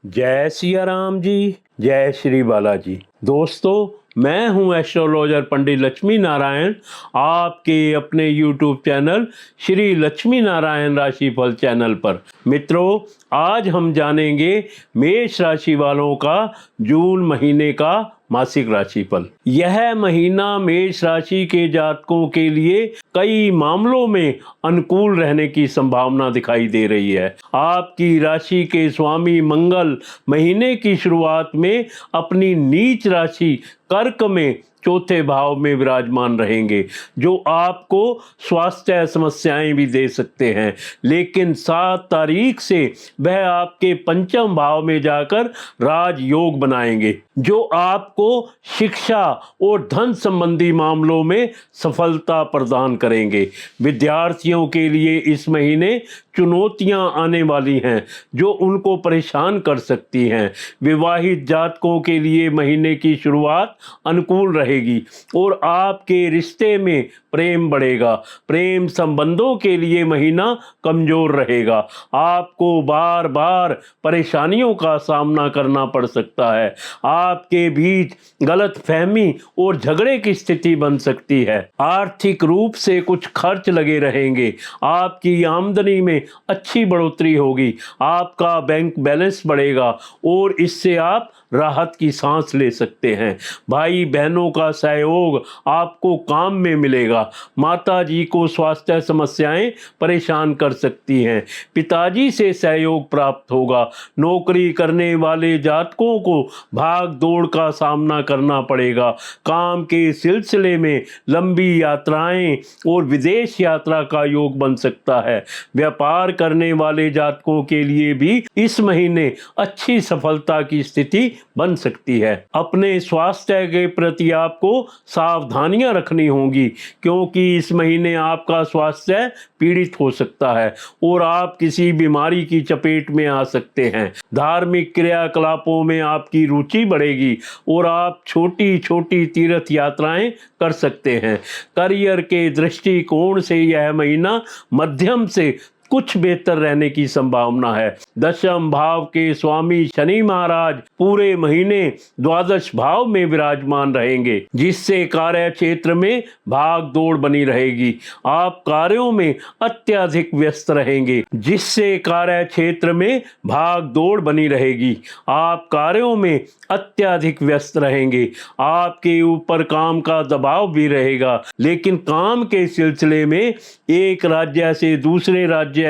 जय सिया राम जी, जय श्री बालाजी। दोस्तों, मैं हूं एस्ट्रोलॉजर पंडित लक्ष्मी नारायण, आपके अपने यूट्यूब चैनल श्री लक्ष्मी नारायण राशिफल चैनल पर। मित्रों, आज हम जानेंगे मेष राशि वालों का जून महीने का मासिक राशिफल। यह महीना मेष राशि के जातकों के लिए कई मामलों में अनुकूल रहने की संभावना दिखाई दे रही है। आपकी राशि के स्वामी मंगल महीने की शुरुआत में अपनी नीच राशि कर्क में चौथे भाव में विराजमान रहेंगे, जो आपको स्वास्थ्य समस्याएं भी दे सकते हैं। लेकिन 7 तारीख से वह आपके पंचम भाव में जाकर राजयोग बनाएंगे, जो आपको शिक्षा और धन संबंधी मामलों में सफलता प्रदान करेंगे। विद्यार्थियों के लिए इस महीने चुनौतियां आने वाली हैं, जो उनको परेशान कर सकती हैं। विवाहित जातकों के लिए महीने की शुरुआत अनुकूल रहेगी और आपके रिश्ते में प्रेम बढ़ेगा। प्रेम संबंधों के लिए महीना कमजोर रहेगा। आपको बार बार परेशानियों का सामना करना पड़ सकता है। आपके बीच गलतफहमी और झगड़े की स्थिति बन सकती है। आर्थिक रूप से कुछ खर्च लगे रहेंगे। आपकी आमदनी में अच्छी बढ़ोतरी होगी। आपका बैंक बैलेंस बढ़ेगा और इससे आप राहत की सांस ले सकते हैं। भाई बहनों का सहयोग आपको काम में मिलेगा। माता जी को स्वास्थ्य समस्याएं परेशान कर सकती हैं। पिताजी से सहयोग प्राप्त होगा। नौकरी करने वाले जातकों को भाग दौड़ का सामना करना पड़ेगा। काम के सिलसिले में लंबी यात्राएं और विदेश यात्रा का योग बन सकता है। व्यापार करने वाले जातकों के लिए भी इस महीने अच्छी सफलता की स्थिति बन सकती है। अपने स्वास्थ्य के प्रति आपको सावधानियां रखनी होंगी, क्योंकि इस महीने आपका स्वास्थ्य पीड़ित हो सकता है और आप किसी बीमारी की चपेट में आ सकते हैं। धार्मिक क्रियाकलापों में आपकी रुचि बढ़ेगी और आप छोटी छोटी तीर्थ यात्राएं कर सकते हैं। करियर के दृष्टिकोण से यह महीना मध्यम से कुछ बेहतर रहने की संभावना है। दशम भाव के स्वामी शनि महाराज पूरे महीने द्वादश भाव में विराजमान रहेंगे, जिससे कार्य क्षेत्र में भाग दौड़ बनी रहेगी। आप कार्यों में अत्यधिक व्यस्त रहेंगे, जिससे कार्य क्षेत्र में भाग दौड़ बनी रहेगी। आप कार्यों में अत्यधिक व्यस्त रहेंगे। आपके ऊपर काम का दबाव भी रहेगा, लेकिन काम के सिलसिले में एक राज्य से दूसरे राज्य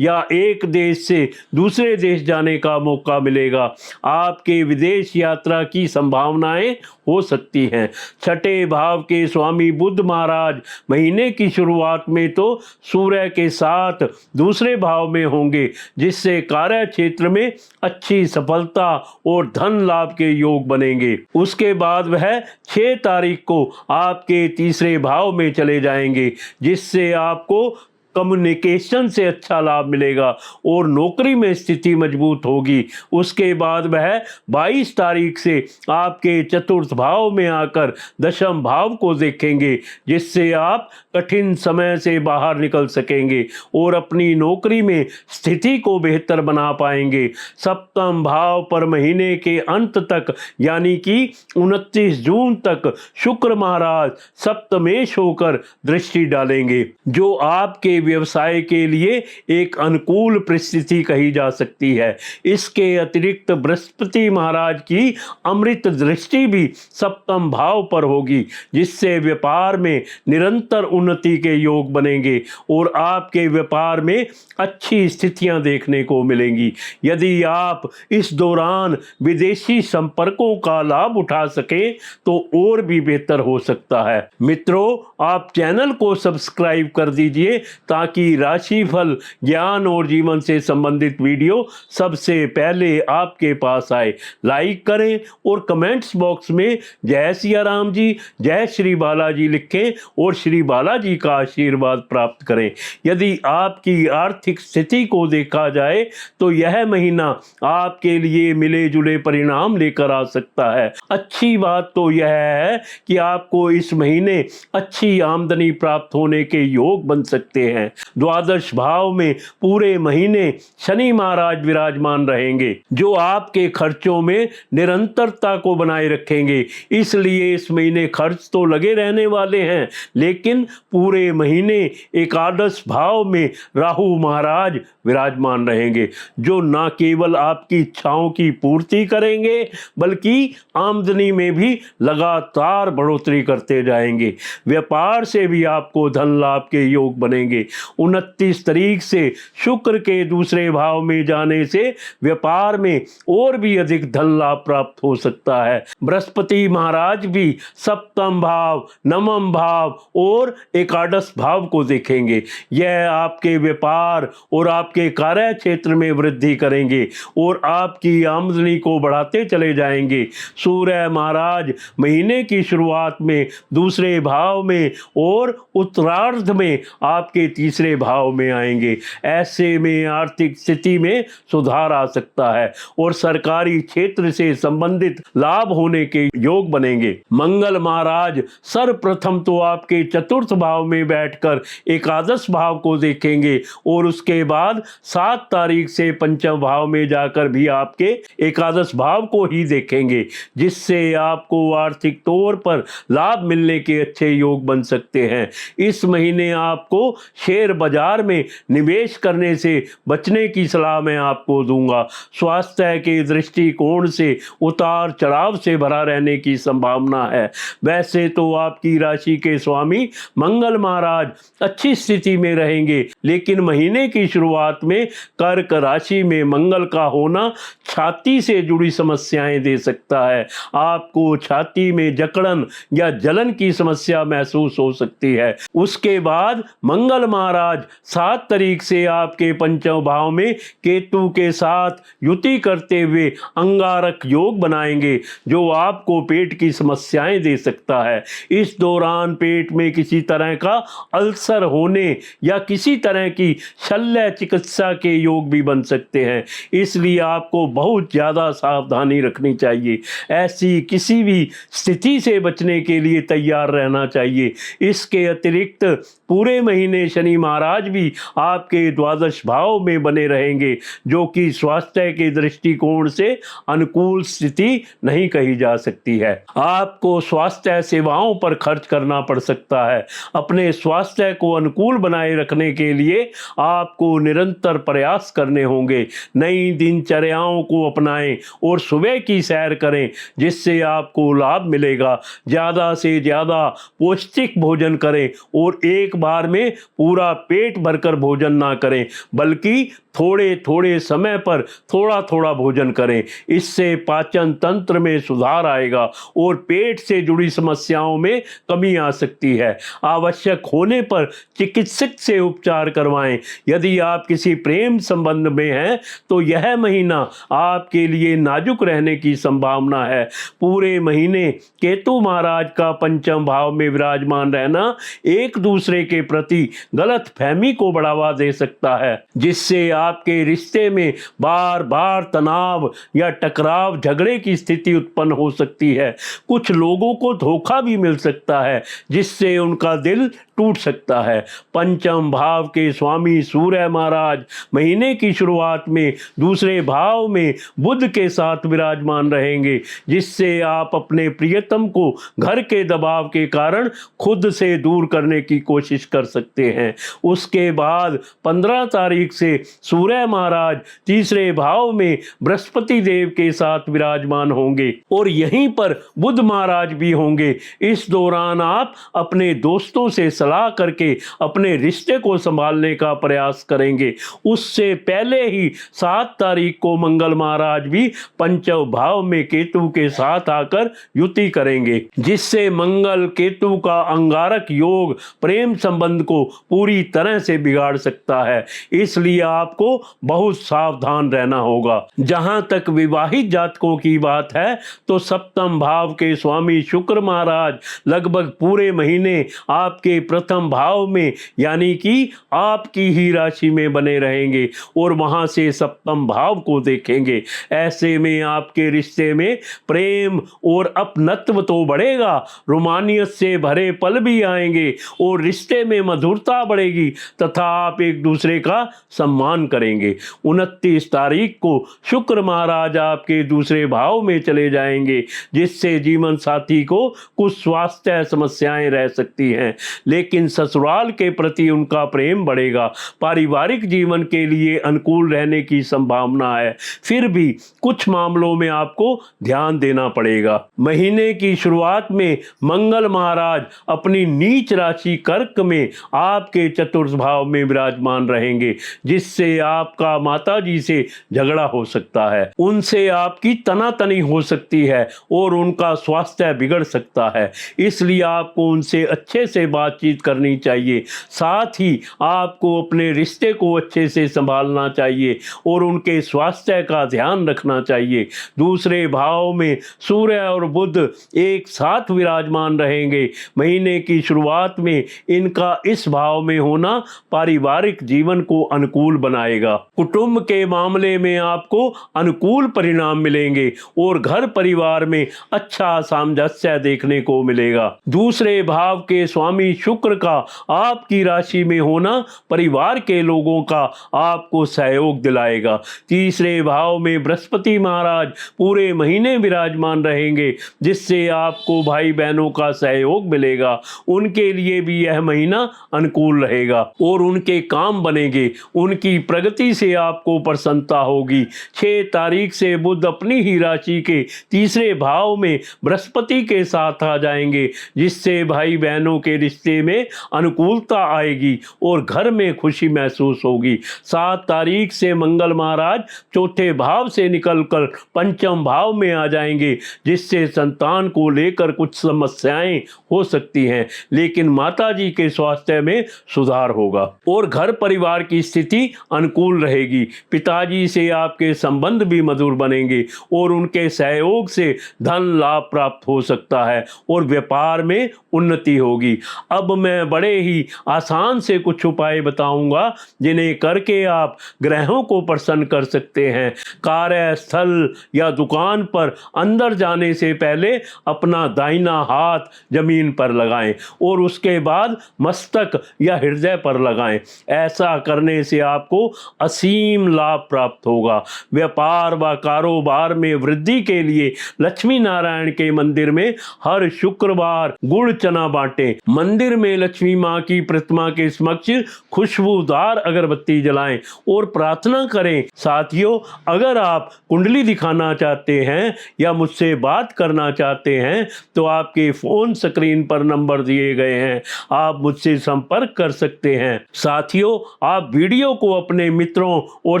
या एक देश से दूसरे देश जाने का मौका मिलेगा। आपके विदेश यात्रा की संभावनाएं हो सकती हैं। छठे भाव के स्वामी बुध महाराज महीने की शुरुआत में तो सूर्य के साथ दूसरे भाव में होंगे, जिससे कार्य क्षेत्र में अच्छी सफलता और धन लाभ के योग बनेंगे। उसके बाद वह 6 तारीख को आपके तीसरे भाव में चले जाएंगे, जिससे आपको कम्युनिकेशन से अच्छा लाभ मिलेगा और नौकरी में स्थिति मजबूत होगी। उसके बाद वह 22 तारीख से आपके चतुर्थ भाव में आकर दशम भाव को देखेंगे, जिससे आप कठिन समय से बाहर निकल सकेंगे और अपनी नौकरी में स्थिति को बेहतर बना पाएंगे। सप्तम भाव पर महीने के अंत तक यानी कि 29 जून तक शुक्र महाराज सप्तमेश होकर दृष्टि डालेंगे, जो आपके व्यवसाय के लिए एक अनुकूल परिस्थिति कही जा सकती है। इसके अतिरिक्त बृहस्पति महाराज की अमृत दृष्टि भी सप्तम भाव पर होगी, जिससे व्यापार में निरंतर उन्नति के योग बनेंगे और आपके व्यापार में अच्छी स्थितियां देखने को मिलेंगी। यदि आप इस दौरान विदेशी संपर्कों का लाभ उठा सकें तो और भी बेहतर हो सकता है। मित्रों, आप चैनल को सब्सक्राइब कर दीजिए ताकि राशिफल, ज्ञान और जीवन से संबंधित वीडियो सबसे पहले आपके पास आए। लाइक करें और कमेंट्स बॉक्स में जय सिया राम जी, जय श्री बालाजी लिखें और श्री बालाजी का आशीर्वाद प्राप्त करें। यदि आपकी आर्थिक स्थिति को देखा जाए तो यह महीना आपके लिए मिले जुले परिणाम लेकर आ सकता है। अच्छी बात तो यह है कि आपको इस महीने अच्छी आमदनी प्राप्त होने के योग बन सकते हैं। हैं। द्वादश भाव में पूरे महीने शनि महाराज विराजमान रहेंगे, जो आपके खर्चों में निरंतरता को बनाए रखेंगे। इसलिए इस महीने खर्च तो लगे रहने वाले हैं, लेकिन पूरे महीने एकादश भाव में राहु महाराज विराजमान रहेंगे, जो न केवल आपकी इच्छाओं की पूर्ति करेंगे बल्कि आमदनी में भी लगातार बढ़ोतरी करते जाएंगे। व्यापार से भी आपको धन लाभ के योग बनेंगे। 29 तारीख से शुक्र के दूसरे भाव में जाने से व्यापार में और भी अधिक धन लाभ प्राप्त हो सकता है। बृहस्पति महाराज भी सप्तम भाव, नवम भाव और एकादश भाव को देखेंगे। यह आपके व्यापार और आपके कार्य क्षेत्र में वृद्धि करेंगे और आपकी आमदनी को बढ़ाते चले जाएंगे। सूर्य महाराज महीने की शुरुआत में दूसरे भाव में और उत्तरार्ध में आपके तीसरे भाव में आएंगे। ऐसे में आर्थिक स्थिति में सुधार आ सकता है और सरकारी क्षेत्र से संबंधित लाभ होने के योग बनेंगे। मंगल महाराज सर्वप्रथम तो आपके चतुर्थ भाव में बैठकर एकादश भाव को देखेंगे और उसके बाद 7 तारीख से पंचम भाव में जाकर भी आपके एकादश भाव को ही देखेंगे, जिससे आपको आर्थिक तौर पर लाभ मिलने के अच्छे योग बन सकते हैं। इस महीने आपको शेयर बाजार में निवेश करने से बचने की सलाह मैं आपको दूंगा। स्वास्थ्य के दृष्टिकोण से उतार चढ़ाव से भरा रहने की संभावना है। वैसे तो आपकी राशि के स्वामी मंगल महाराज अच्छी स्थिति में रहेंगे, लेकिन महीने की शुरुआत में कर्क राशि में मंगल का होना छाती से जुड़ी समस्याएं दे सकता है। आपको छाती में जकड़न या जलन की समस्या महसूस हो सकती है। उसके बाद मंगल महाराज 7 तारीख से आपके पंचम भाव में केतु के साथ युति करते हुए अंगारक योग बनाएंगे, जो आपको पेट की समस्याएं दे सकता है। इस दौरान पेट में किसी तरह का अल्सर होने या किसी तरह की शल्य चिकित्सा के योग भी बन सकते हैं, इसलिए आपको बहुत ज़्यादा सावधानी रखनी चाहिए। ऐसी किसी भी स्थिति से बचने के लिए तैयार रहना चाहिए। इसके अतिरिक्त पूरे महीने शनि महाराज भी आपके द्वादश भाव में बने रहेंगे, जो कि स्वास्थ्य के दृष्टिकोण से अनुकूल स्थिति नहीं कही जा सकती है। आपको स्वास्थ्य सेवाओं पर खर्च करना पड़ सकता है। अपने स्वास्थ्य को अनुकूल बनाए रखने के लिए आपको निरंतर प्रयास करने होंगे। नई दिनचर्याओं को अपनाएं और सुबह की सैर करें, जिससे आपको लाभ मिलेगा। ज़्यादा से ज़्यादा पौष्टिक भोजन करें और एक बार में पूरा पेट भरकर भोजन ना करें, बल्कि थोड़े थोड़े समय पर थोड़ा थोड़ा भोजन करें। इससे पाचन तंत्र में सुधार आएगा और पेट से जुड़ी समस्याओं में कमी आ सकती है। आवश्यक होने पर चिकित्सक से उपचार करवाएं। यदि आप किसी प्रेम संबंध में हैं तो यह महीना आपके लिए नाजुक रहने की संभावना है। पूरे महीने केतु महाराज का पंचम भाव में विराजमान रहना एक दूसरे के प्रति गलत फहमी को बढ़ावा दे सकता है, जिससे आपके रिश्ते में बार बार तनाव या टकराव झगड़े की स्थिति उत्पन्न हो सकती है। कुछ लोगों को धोखा भी मिल सकता है, जिससे उनका दिल टूट सकता है। पंचम भाव के स्वामी सूर्य महाराज महीने की शुरुआत में दूसरे भाव में बुध के साथ विराजमान रहेंगे, जिससे आप अपने प्रियतम को घर के दबाव के कारण खुद से दूर करने की कोशिश कर सकते हैं। उसके बाद 15 तारीख से सूर्य महाराज तीसरे भाव में बृहस्पति देव के साथ विराजमान होंगे और यहीं पर बुध महाराज भी होंगे। इस दौरान आप अपने दोस्तों से सलाह करके अपने रिश्ते को संभालने का प्रयास करेंगे। उससे पहले ही 7 तारीख को मंगल महाराज भी पंचम भाव में केतु के साथ आकर युति करेंगे, जिससे मंगल केतु का अंगारक योग प्रेम संबंध को पूरी तरह से बिगाड़ सकता है। इसलिए आपको आपको बहुत सावधान रहना होगा। जहां तक विवाहित जातकों की बात है तो सप्तम भाव के स्वामी शुक्र महाराज लगभग पूरे महीने आपके प्रथम भाव में यानी कि आपकी ही राशि में बने रहेंगे और वहां से सप्तम भाव को देखेंगे। ऐसे में आपके रिश्ते में प्रेम और अपनत्व तो बढ़ेगा, रोमानियत से भरे पल भी आएंगे और रिश्ते में मधुरता बढ़ेगी तथा आप एक दूसरे का सम्मान करेंगे। 29 तारीख को शुक्र महाराज आपके दूसरे भाव में चले जाएंगे, जिससे जीवन साथी को कुछ स्वास्थ्य समस्याएं रह सकती हैं, लेकिन ससुराल के प्रति उनका प्रेम बढ़ेगा। पारिवारिक जीवन के लिए अनुकूल रहने की संभावना है, फिर भी कुछ मामलों में आपको ध्यान देना पड़ेगा। महीने की शुरुआत में मंगल महाराज अपनी नीच राशि कर्क में आपके चतुर्थ भाव में विराजमान रहेंगे, जिससे आपका माताजी से झगड़ा हो सकता है, उनसे आपकी तनातनी हो सकती है और उनका स्वास्थ्य बिगड़ सकता है। इसलिए आपको उनसे अच्छे से बातचीत करनी चाहिए। साथ ही आपको अपने रिश्ते को अच्छे से संभालना चाहिए और उनके स्वास्थ्य का ध्यान रखना चाहिए। दूसरे भाव में सूर्य और बुध एक साथ विराजमान रहेंगे। महीने की शुरुआत में इनका इस भाव में होना पारिवारिक जीवन को अनुकूल बनाएगा। कुटुंब के मामले में आपको अनुकूल परिणाम मिलेंगे और घर परिवार में अच्छा सामंजस्य देखने को मिलेगा। दूसरे भाव के स्वामी शुक्र का आपकी राशि में होना परिवार के लोगों का आपको सहयोग दिलाएगा। तीसरे भाव में बृहस्पति महाराज पूरे महीने विराजमान रहेंगे, जिससे आपको भाई बहनों का सहयोग मिलेगा। उनके लिए भी यह महीना अनुकूल रहेगा और उनके काम बनेंगे। उनकी प्रगति से आपको प्रसन्नता होगी। 6 तारीख से बुध अपनी ही राशि के तीसरे भाव में बृहस्पति के साथ आ जाएंगे, जिससे भाई बहनों के रिश्ते में अनुकूलता आएगी और घर में खुशी महसूस होगी। 7 तारीख से मंगल महाराज चौथे भाव से निकलकर पंचम भाव में आ जाएंगे, जिससे संतान को लेकर कुछ समस्याएं हो सकती हैं, लेकिन माताजी के स्वास्थ्य में सुधार होगा और घर परिवार की स्थिति अनुकूल रहेगी। पिताजी से आपके संबंध भी मधुर बनेंगे और उनके सहयोग से धन लाभ प्राप्त हो सकता है और व्यापार में उन्नति होगी। अब मैं बड़े ही आसान से कुछ उपाय बताऊंगा, जिन्हें करके आप ग्रहों को प्रसन्न कर सकते हैं। कार्यस्थल या दुकान पर अंदर जाने से पहले अपना दाहिना हाथ जमीन पर लगाएं और उसके बाद मस्तक या हृदय पर लगाएं। ऐसा करने से आपको असीम लाभ प्राप्त होगा। व्यापार व कारोबार में वृद्धि के लिए लक्ष्मी नारायण के मंदिर में हर शुक्रवार गुड़ चना बांटें। मंदिर में लक्ष्मी मां की प्रतिमा के समक्ष खुशबूदार अगरबत्ती जलाएं और प्रार्थना करें। साथियों, अगर आप कुंडली दिखाना चाहते हैं या मुझसे बात करना चाहते हैं तो आपके फोन स्क्रीन पर नंबर दिए गए हैं, आप मुझसे संपर्क कर सकते हैं। साथियों, आप वीडियो को अपने मित्रों और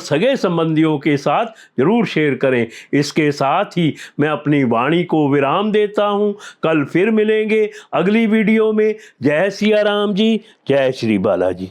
सगे संबंधियों के साथ जरूर शेयर करें। इसके साथ ही मैं अपनी वाणी को विराम देता हूं। कल फिर मिलेंगे अगली वीडियो में। जय सिया राम जी, जय श्री बालाजी।